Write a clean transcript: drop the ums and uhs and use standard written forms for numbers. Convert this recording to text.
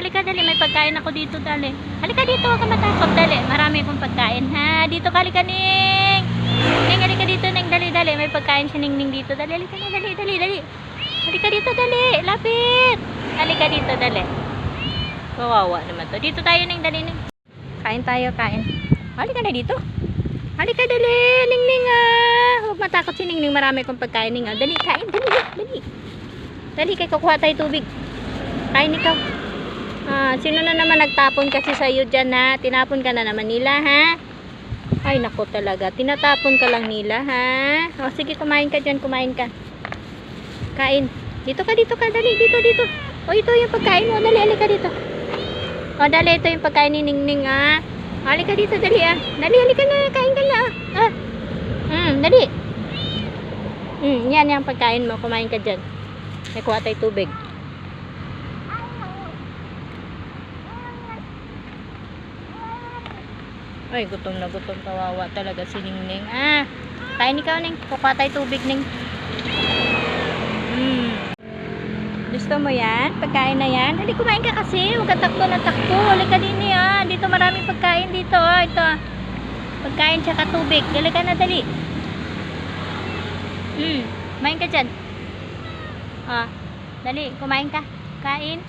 halika, dali. May pagkain ako dito, dali. Halika dito, huwag ka matakot, dali. Marami akong pagkain, ha? Dito ka, halika, Ning. Ning, halika dito, Ning, dali, dali. May pagkain si Ning Ning dito, dali. Halika na, dali, dali, dali. Halika dito, dali. Lapit. Halika dito, dali. Kawawa naman to. Dito tayo, Ning, dali, Ning. Kain tayo, kain. Halika na dito. Halika, dali. Ning Ning, ah. Huwag matakot si Ning Ning. Marami akong pagkain, Ning, ah. Dali, kain, dali, dali. Dali, kay kukuha tayo tubig. Kain ikaw. Ah, sino na naman nagtapon kasi sa'yo dyan, ha? Tinapon ka na naman nila, ha? Ay, nako talaga. Tinatapon ka lang nila, ha? O, sige, kumain ka dyan, kumain ka. Kain. Dito ka, dito ka. Dali, dito, dito. O, ito yung pagkain mo. Dali, halika dito. O, dali, ito yung pagkain ni Ning Ning, ah. Halika dito, dali, ah. Dali, halika na. Kain ka na, ah. Dali. Yan yung pagkain mo. Kumain ka dyan. Nakuha tayo tubig. Ay, gutom na gutom. Kawawa talaga si Ning Ning. Ah, kain ikaw, Ning. Kukuha tayo tubig, Ning. Gusto mo yan? Pagkain na yan? Dali, kumain ka kasi. Huwag ka takbo na takbo. Halika din ah. Dito maraming pagkain dito. Oh. Ito. Pagkain tsaka tubig. Dali ka na, dali. Kumain ka dyan. Ah, dali. Kumain ka. Kain.